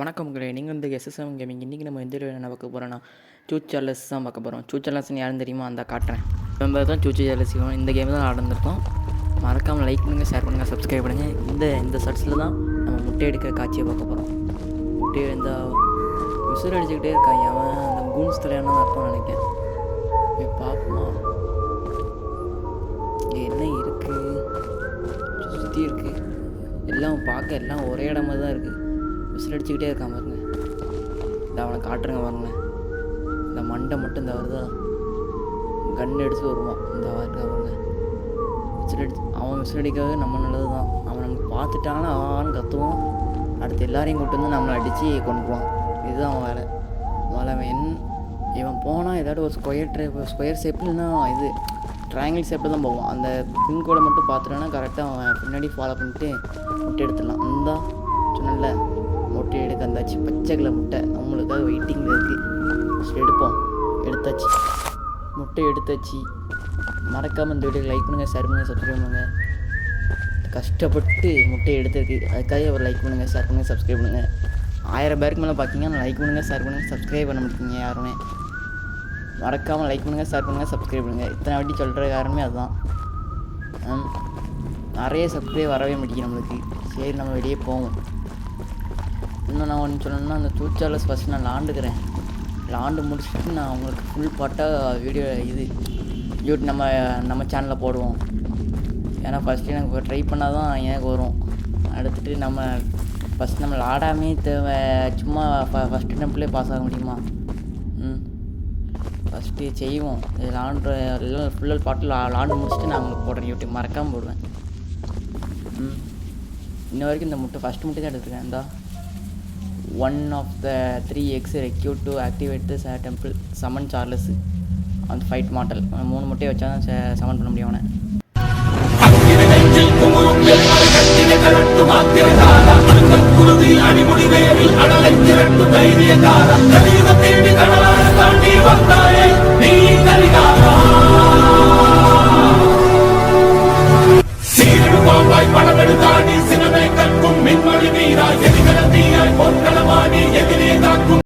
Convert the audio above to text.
வணக்கம் மக்களே, நீங்கள் வந்து எஸ்எஸ்எம் கேமிங். இன்றைக்கி நம்ம எந்த என்ன பார்க்க போகிறோன்னா சூச்சார்லஸ் தான் பார்க்க போகிறோம். சூச்சார்லஸ்ன்னு யாரும் தெரியுமா? அந்த காட்டுறேன். நம்ம தான் சூச்சார்லஸ் இந்த கேம் தான் ஆடிருந்துருக்கோம். மறக்காமல் லைக் பண்ணுங்கள், ஷேர் பண்ணுங்கள், சப்ஸ்கிரைப் பண்ணுங்கள். இந்த சர்ட்ஸில் தான் நம்ம முட்டை எடுக்கிற காட்சியை பார்க்க போகிறோம். முட்டையை இந்த விசில் அடிச்சுக்கிட்டே இருக்காங்க. அவன் அந்த கூன்ஸ் தலையான தான் இருப்பான்னு நினைக்கிறேன். பார்ப்போமா இங்கே என்ன இருக்குது? சுற்றி இருக்குது எல்லாம் பார்க்க எல்லாம் ஒரே இடமா தான் இருக்குது. விசில் அடிச்சுக்கிட்டே இருக்கான் பாருங்க. இந்த அவனை காட்டுறங்க பாருங்க. இந்த மண்டை மட்டும் இந்த வருதா கன் எடுத்து வருவான். இந்த பாருங்க அவன் விசில் அடிக்கவே நம்ம நல்லது தான். அவன் நமக்கு பார்த்துட்டானா அவன் கற்றுவான். அடுத்து எல்லாரையும் கூப்பிட்டு வந்து நம்மளை அடித்து கொண்டுக்குவான். இதுதான் அவன் வேலை. இவன் போனால் ஏதாட்டும் ஒரு ஸ்கொயர் ஷேப்லன்னா இது ட்ரையாங்கிள் ஷேப்பில் தான் போவான். அந்த பின் கோடை மட்டும் பார்த்துட்டானா கரெக்டாக அவன் பின்னாடி ஃபாலோ பண்ணிட்டு முட்டை எடுத்துடலாம். இந்தா சொன்னல முட்டை எடுக்க வந்தாச்சு. பச்சை கலர் முட்டை அவங்களுக்காக வெயிட்டிங்கில் இருக்குது. எடுப்போம். எடுத்தாச்சு, முட்டை எடுத்தாச்சு. மறக்காமல் இந்த வீடியோக்கு லைக் பண்ணுங்கள், ஷேர் பண்ணுங்கள், சப்ஸ்கிரைப் பண்ணுங்கள். கஷ்டப்பட்டு முட்டை எடுத்துருக்கு, அதுக்காக ஒரு லைக் பண்ணுங்கள், ஷேர் பண்ணுங்கள், சப்ஸ்கிரைப் பண்ணுங்கள். 1000 பேருக்கு மேலே பார்த்தீங்கன்னா லைக் பண்ணுங்கள், ஷேர் பண்ணுங்கள், சப்ஸ்கிரைப் பண்ண மாட்டீங்க யாருமே. மறக்காமல் லைக் பண்ணுங்கள், ஷேர் பண்ணுங்கள், சப்ஸ்கிரைப் பண்ணுங்கள். இத்தனை வாட்டி சொல்கிற காரணமே அதுதான். நிறைய சப்ஸ்கிரைப் வரவே மாட்டேங்குது நம்மளுக்கு. சரி, நம்ம வெளியே போவோம். இன்னும் நான் ஒன்று சொல்லணும்னா, அந்த சூச்சார்லஸ் ஃபஸ்ட் நான் லாண்டுக்கிறேன். லாண்டு முடிச்சுட்டு நான் உங்களுக்கு ஃபுல் பாட்டாக வீடியோ யூடியூப் நம்ம சேனலில் போடுவோம். ஏன்னா ஃபஸ்ட்டு எனக்கு ட்ரை பண்ணால் தான் எனக்கு வரும். அடுத்துட்டு நம்ம ஃபஸ்ட் நம்ம லாடாமே தேவை. சும்மா ஃபஸ்ட்டு டெம்பிளே பாஸ் ஆக முடியுமா? ஃபஸ்ட்டு செய்வோம். லாண்டு எல்லாம் ஃபுல்லாக பாட்டில் லாண்டு முடிச்சுட்டு நான் உங்களுக்கு போடுறேன். யூடியூப் மறக்காமல் போடுவேன். இன்ன வரைக்கும் இந்த ஃபஸ்ட் முட்டை தான் எடுத்துருக்கேன். இந்த 1 of the 3 eggs required to activate the temple summon Charles அந்த ஃபைட் மாட்டல். 3 முட்டையை வச்சா தான் சமன் பண்ண முடியும் அவனை. அடிமுடி வேரில் அடலை திரட்டு தைரியகாரம் தேடி கடலான தாண்டி வந்தாய்.